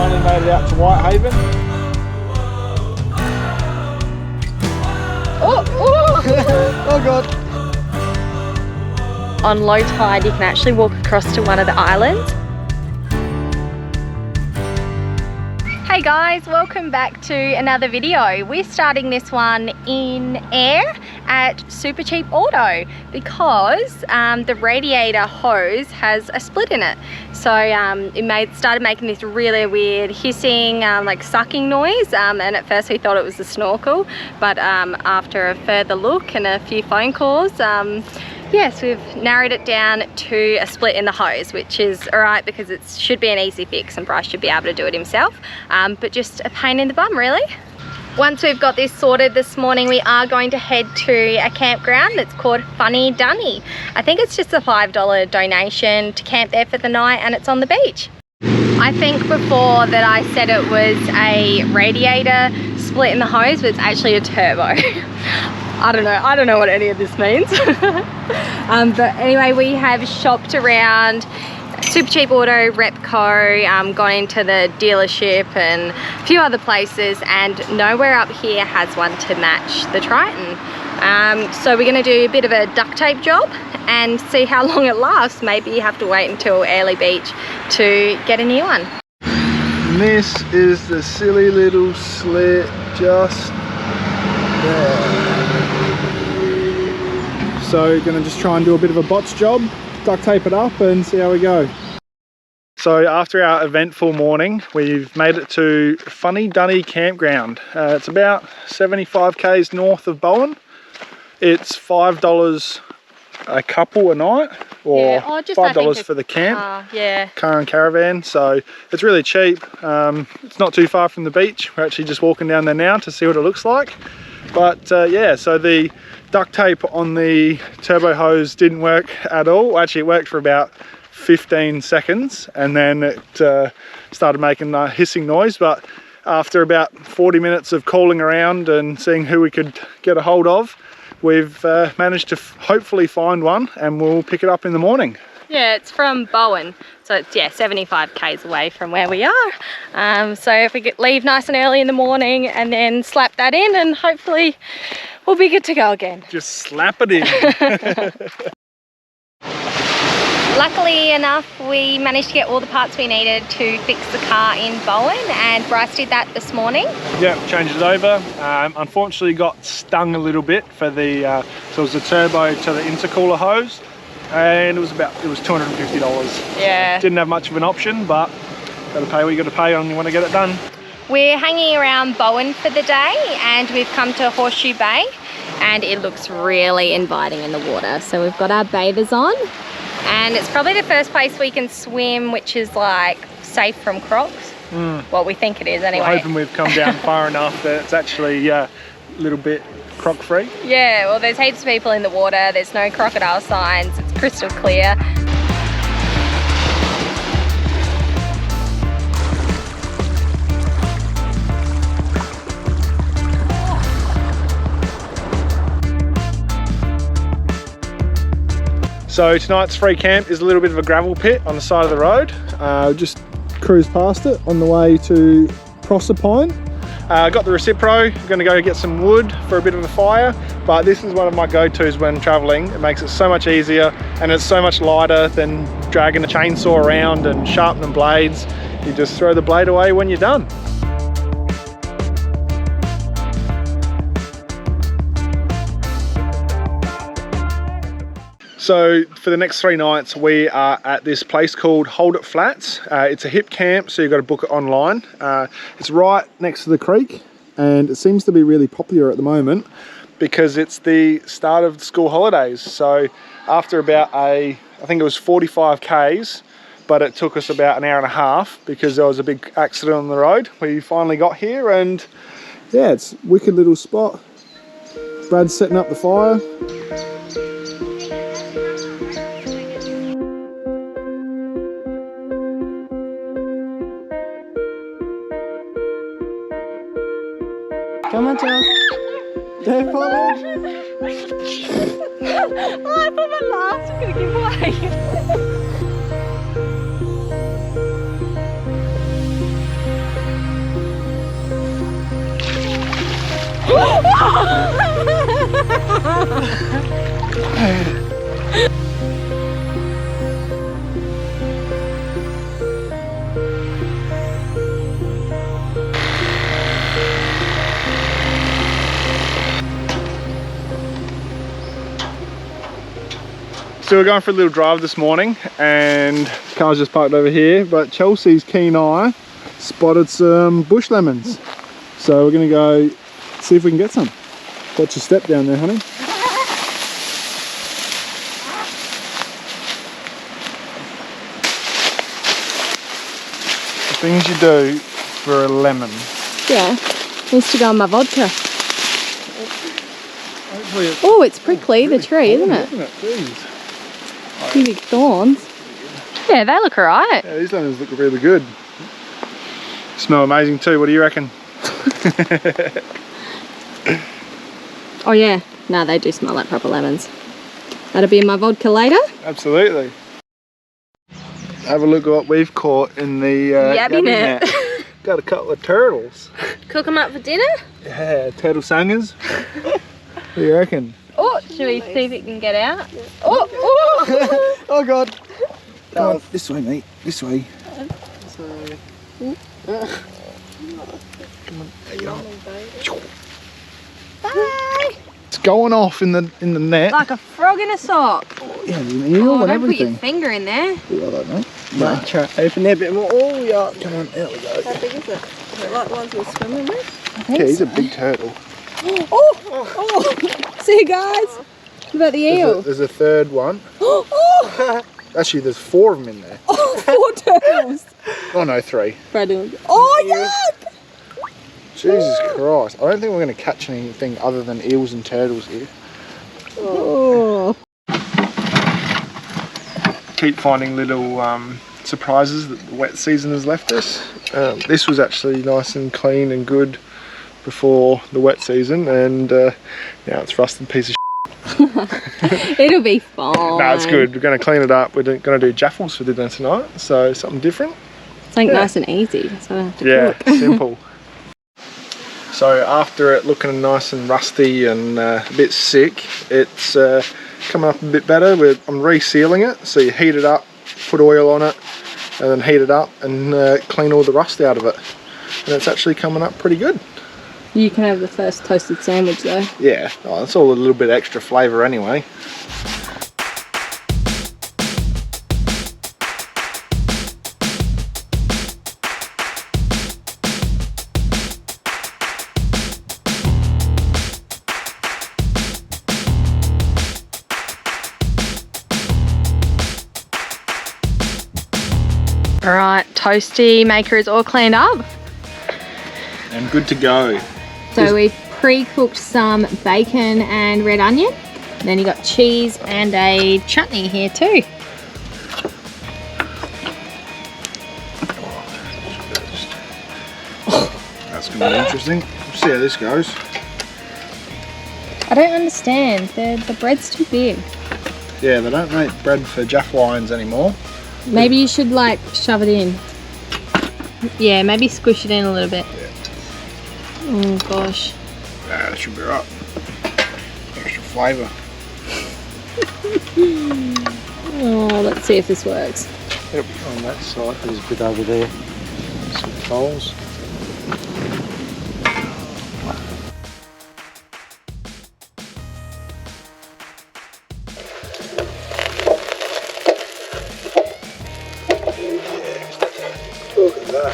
finally made it out to Whitehaven. Oh god. On low tide, you can actually walk across to one of the islands. Hey guys, welcome back to another video. We're starting this one in air at Super Cheap Auto because the radiator hose has a split in it. So it started making this really weird hissing, like sucking noise, and at first we thought it was the snorkel, but after a further look and a few phone calls, yes, we've narrowed it down to a split in the hose, which is alright because it should be an easy fix and Bryce should be able to do it himself, but just a pain in the bum really. Once we've got this sorted this morning, we are going to head to a campground that's called Funny Dunny. I think it's just a $5 donation to camp there for the night and it's on the beach. I think before that I said it was a radiator split in the hose, but it's actually a turbo. I don't know what any of this means. But anyway, we have shopped around Super Cheap Auto, Repco, gone into the dealership and a few other places, and nowhere up here has one to match the Triton. So we're going to do a bit of a duct tape job and see how long it lasts. Maybe you have to wait until early beach to get a new one. And this is the silly little slit just there. So going to just try and do a bit of a botch job, duct tape it up and see how we go. So after our eventful morning, we've made it to Funny Dunny Campground. It's about 75 k's north of Bowen. It's $5 a couple a night, or $5 for the camp, car and caravan. So it's really cheap. It's not too far from the beach. We're actually just walking down there now to see what it looks like. But yeah, so the duct tape on the turbo hose didn't work at all. Actually, it worked for about 15 seconds and then it started making a hissing noise. But after about 40 minutes of calling around and seeing who we could get a hold of, we've managed to hopefully find one and we'll pick it up in the morning. Yeah, it's from Bowen, so it's 75 k's away from where we are. So if we could leave nice and early in the morning and then slap that in, and hopefully we'll be good to go again. Just slap it in. Luckily enough, we managed to get all the parts we needed to fix the car in Bowen, and Bryce did that this morning. Yeah, changed it over. Unfortunately got stung a little bit for the, so it was the turbo to the intercooler hose. And it was $250. Yeah. Didn't have much of an option, but gotta pay what you gotta pay on you want to get it done. We're hanging around Bowen for the day and we've come to Horseshoe Bay and it looks really inviting in the water. So we've got our bathers on and it's probably the first place we can swim which is like safe from crocs. Well, we think it is anyway. We're hoping we've come down far enough that it's actually a little bit croc free. Yeah, well there's heaps of people in the water, there's no crocodile signs, it's crystal clear. So tonight's free camp is a little bit of a gravel pit on the side of the road. Just cruised past it on the way to Proserpine. Got the Recipro, going to go get some wood for a bit of a fire, but this is one of my go-tos when traveling. It makes it so much easier and it's so much lighter than dragging a chainsaw around and sharpening blades. You just throw the blade away when you're done. So for the next 3 nights, we are at this place called Hold It Flats. It's a hip camp, so you've got to book it online. It's right next to the creek, and it seems to be really popular at the moment because it's the start of the school holidays. So after about I think it was 45 k's, but it took us about an hour and a half because there was a big accident on the road. We finally got here, and yeah, it's a wicked little spot. Brad's setting up the fire. Come on, Charles. Don't fall in. Oh, I thought my last was going to give away. So we're going for a little drive this morning and the car's just parked over here, but Chelsea's keen eye spotted some bush lemons. So we're gonna go see if we can get some. Watch your step down there, honey. The things you do for a lemon. Yeah, needs to go on my vodka. Hopefully Oh, it's prickly, the tree, isn't it? Jeez. Few big thorns. Yeah, they look alright. Yeah, these lemons look really good. Smell amazing too. What do you reckon? Oh yeah, no, they do smell like proper lemons. That'll be in my vodka later. Absolutely. Have a look at what we've caught in the yabby net. Got a couple of turtles. Cook them up for dinner? Yeah, turtle sangers. What do you reckon? Oh, should we see if it can get out? Oh, oh! Oh God. Come on, this way, mate. This way. Come on, there you go. Bye! It's going off in the net. Like a frog in a sock. Oh, yeah, there's an eel Oh, and don't put everything. your finger in there. Yeah, I don't know. Right, try open there a bit more. Oh yeah. Come on, there we go. How big is it? Is it like the ones we're swimming with? Yeah, he's a big turtle. Oh! See you guys. What about the eel? There's a third one. Oh! Actually, there's 4 of them in there. Oh, 4 turtles. Oh no, 3. Oh, yuck! Jesus Christ. I don't think we're going to catch anything other than eels and turtles here. Oh. Keep finding little surprises that the wet season has left us. This was actually nice and clean and good before the wet season, and now it's rusted piece of shit. It'll be fine. No, it's good. We're going to clean it up. We're going to do jaffles for dinner tonight, so something different. Something nice and easy. That's what I have to cook. Simple. So after it looking nice and rusty and a bit sick, it's coming up a bit better. I'm resealing it, so you heat it up, put oil on it, and then heat it up and clean all the rust out of it. And it's actually coming up pretty good. You can have the first toasted sandwich though. Yeah, oh, it's all a little bit extra flavour anyway. Alright, toasty maker is all cleaned up. And good to go. So we've pre-cooked some bacon and red onion. Then you got cheese and a chutney here too. That's going to be interesting. We'll see how this goes. I don't understand. The bread's too big. Yeah, they don't make bread for jaff lines anymore. Maybe you should like shove it in. Yeah, maybe squish it in a little bit. Yeah. Oh gosh. Nah, that should be right. Extra flavour. Oh, let's see if this works. Yep. On that side, there's a bit over there. Some coals. Look at that.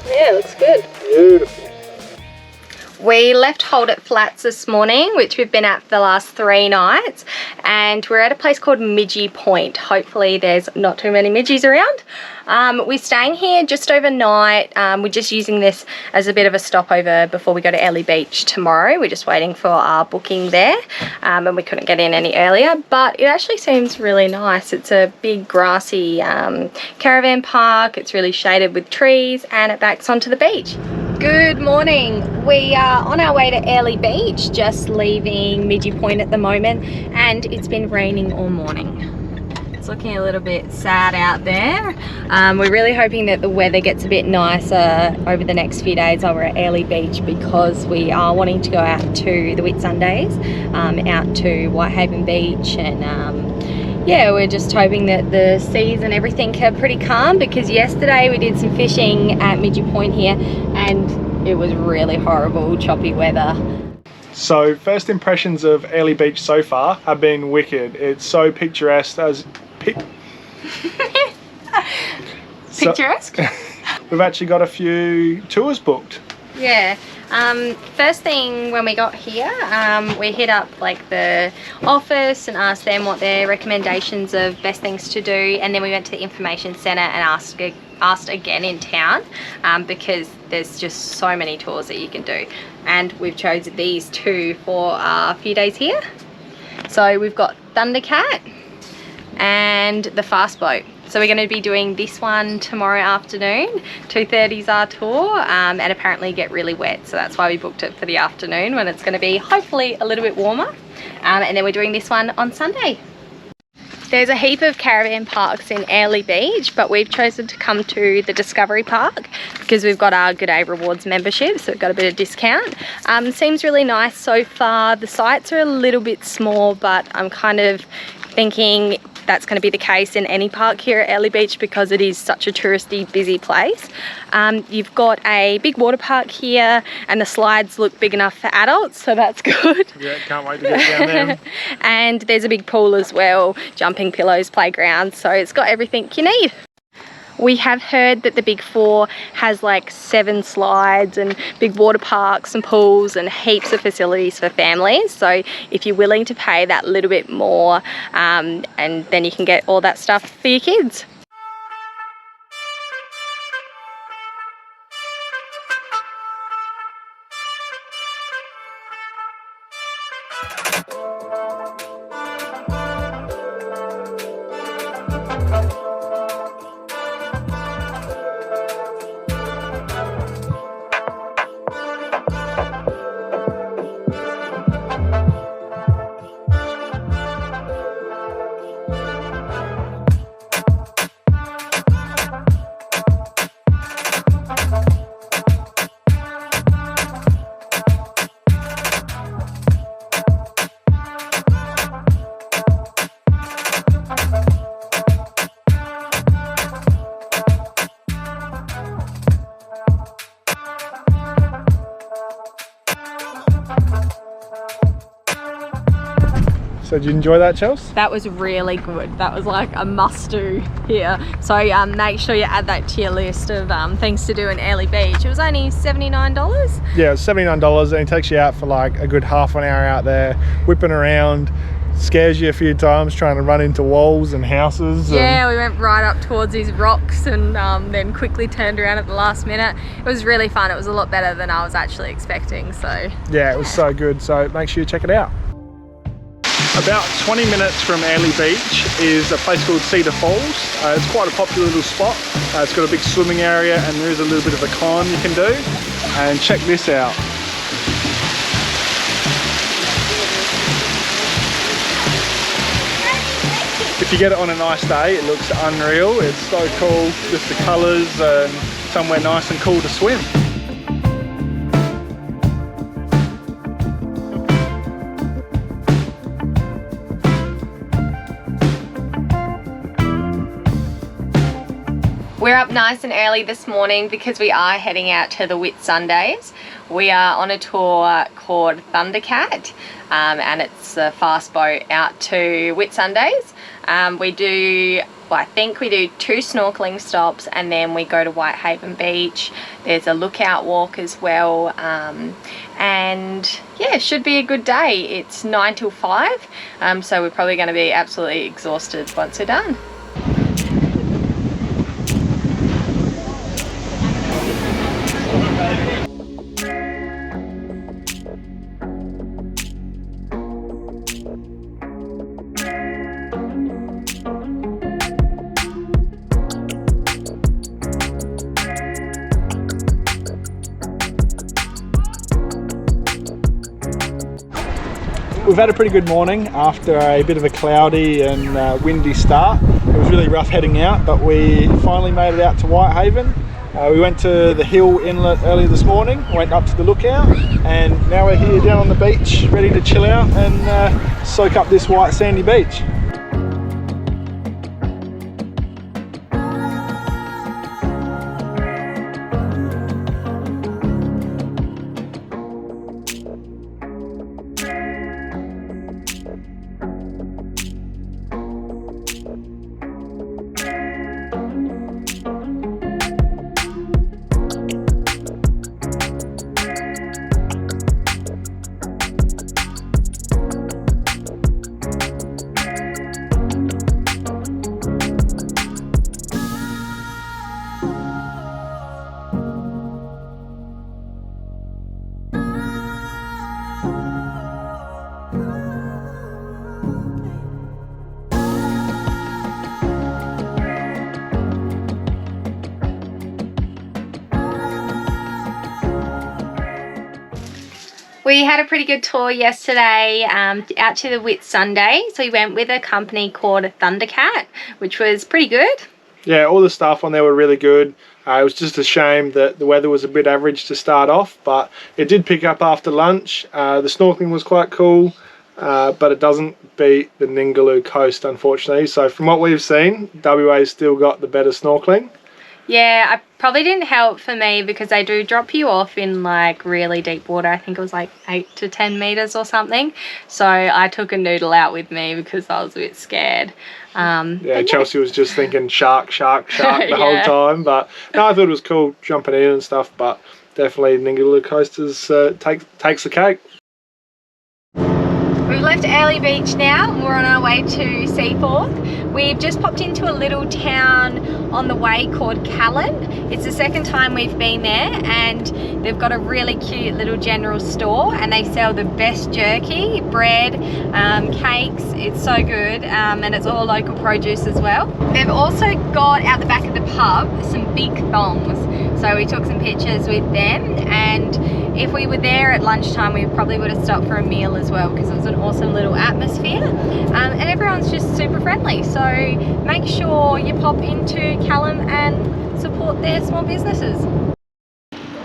Yeah, looks good. Beautiful. We left Hold It Flats this morning, which we've been at for the last 3 nights, and we're at a place called Midgie Point. Hopefully there's not too many midgies around. We're staying here just overnight. We're just using this as a bit of a stopover before we go to Ellie Beach tomorrow. We're just waiting for our booking there, and we couldn't get in any earlier, but it actually seems really nice. It's a big grassy caravan park. It's really shaded with trees, and it backs onto the beach. Good morning. We are on our way to Ellie Beach, just leaving Midgie Point at the moment, and it's been raining all morning. It's looking a little bit sad out there. We're really hoping that the weather gets a bit nicer over the next few days while we're at Airlie Beach, because we are wanting to go out to the Whitsundays, out to Whitehaven Beach, and yeah, we're just hoping that the seas and everything are pretty calm, because yesterday we did some fishing at Midget Point here and it was really horrible, choppy weather. So first impressions of Airlie Beach so far have been wicked. It's so picturesque. Picturesque? We've actually got a few tours booked. Yeah. First thing when we got here, we hit up like the office and asked them what their recommendations of best things to do, and then we went to the information centre and asked again in town, because there's just so many tours that you can do, and we've chosen these two for a few days here. So we've got Thundercat and the fast boat. So we're going to be doing this one tomorrow afternoon. 2:30 is our tour, and apparently get really wet, so that's why we booked it for the afternoon when it's going to be hopefully a little bit warmer. And then we're doing this one on Sunday. There's a heap of caravan parks in Airlie Beach, but we've chosen to come to the Discovery Park because we've got our Good Day Rewards membership, so we've got a bit of discount. Seems really nice so far. The sites are a little bit small, but I'm kind of thinking that's going to be the case in any park here at Airlie Beach because it is such a touristy, busy place. You've got a big water park here, and the slides look big enough for adults, so that's good. Yeah, can't wait to get down there. And there's a big pool as well, jumping pillows, playground, so it's got everything you need. We have heard that the Big Four has like 7 slides and big water parks and pools and heaps of facilities for families. So if you're willing to pay that little bit more, and then you can get all that stuff for your kids. So did you enjoy that, Chelsea? That was really good. That was like a must do here. So make sure you add that to your list of things to do in Airlie Beach. It was only $79. Yeah, it's $79, and it takes you out for like a good half an hour out there, whipping around. Scares you a few times trying to run into walls and houses. Yeah, we went right up towards these rocks and then quickly turned around at the last minute. It was really fun. It was a lot better than I was actually expecting. So yeah, it was so good. So make sure you check it out. About 20 minutes from Airlie Beach is a place called Cedar Falls. It's quite a popular little spot. It's got a big swimming area, and there is a little bit of a climb you can do. And check this out. If you get it on a nice day, it looks unreal. It's so cool, just the colours, and somewhere nice and cool to swim. We're up nice and early this morning because we are heading out to the Whitsundays. We are on a tour called Thundercat, and it's a fast boat out to Whitsundays. I think we do 2 snorkeling stops, and then we go to Whitehaven Beach. There's a lookout walk as well, and yeah, it should be a good day. It's 9 till 5, so we're probably going to be absolutely exhausted once we're done. we've had a pretty good morning after a bit of a cloudy and windy start. It was really rough heading out, but we finally made it out to Whitehaven. We went to the Hill Inlet earlier this morning, went up to the lookout, and now we're here down on the beach, ready to chill out and soak up this white sandy beach. We had a pretty good tour yesterday out to the Whitsundays. We went with a company called Thundercat, which was pretty good. Yeah, all the staff on there were really good. It was just a shame that the weather was a bit average to start off, but it did pick up after lunch. The snorkeling was quite cool, but it doesn't beat the Ningaloo coast, unfortunately. So from what we've seen, WA's still got the better snorkeling. Yeah, I probably didn't help for me because they do drop you off in like really deep water. I think it was like 8 to 10 meters or something. So I took a noodle out with me because I was a bit scared. Yeah, Chelsea was just thinking shark the whole time. But no, I thought it was cool jumping in and stuff. But definitely Ningaloo Coasters takes the cake. We've left Early Beach now and we're on our way to Seaforth. We've just popped into a little town on the way called Callan. It's the second time we've been there, and they've got a really cute little general store and they sell the best jerky, bread, cakes. It's so good, and it's all local produce as well. They've also got out the back of the pub some big thongs. So we took some pictures with them, and if we were there at lunchtime, we probably would have stopped for a meal as well because it was an awesome little atmosphere, and everyone's just super friendly. So make sure you pop into Callum and support their small businesses.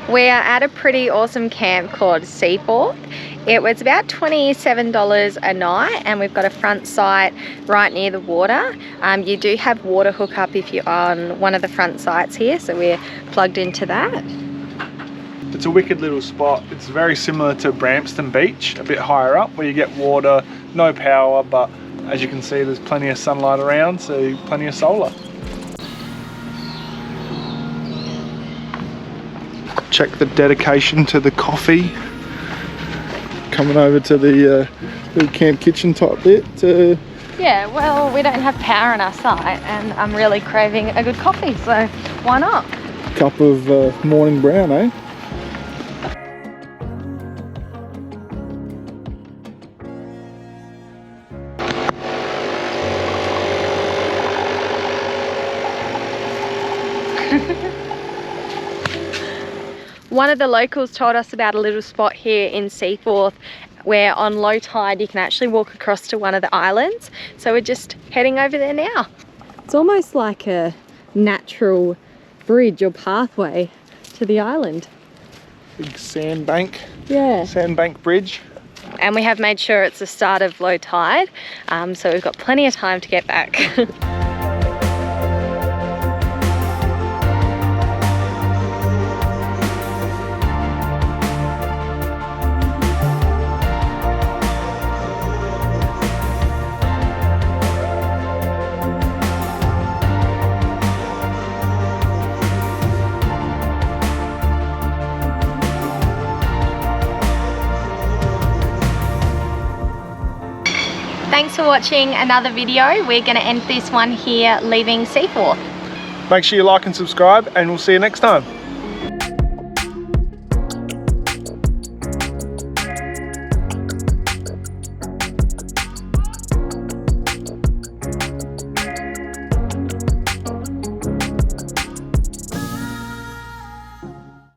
We are at a pretty awesome camp called Seaforth. It was about $27 a night, and we've got a front site right near the water. You do have water hookup if you're on one of the front sites here, so we're plugged into that. It's a wicked little spot. It's very similar to Brampton Beach, a bit higher up, where you get water, no power, but as you can see there's plenty of sunlight around, so plenty of solar. Check the dedication to the coffee. Coming over to the little camp kitchen type bit. Yeah, well, we don't have power on our site and I'm really craving a good coffee, so why not? Cup of morning brown, eh? One of the locals told us about a little spot here in Seaforth where on low tide you can actually walk across to one of the islands. So we're just heading over there now. It's almost like a natural bridge or pathway to the island. Big sandbank. Yeah. Sandbank bridge. And we have made sure it's the start of low tide, so we've got plenty of time to get back. Thanks for watching another video. We're going to end this one here leaving Seaforth. Make sure you like and subscribe, and we'll see you next time.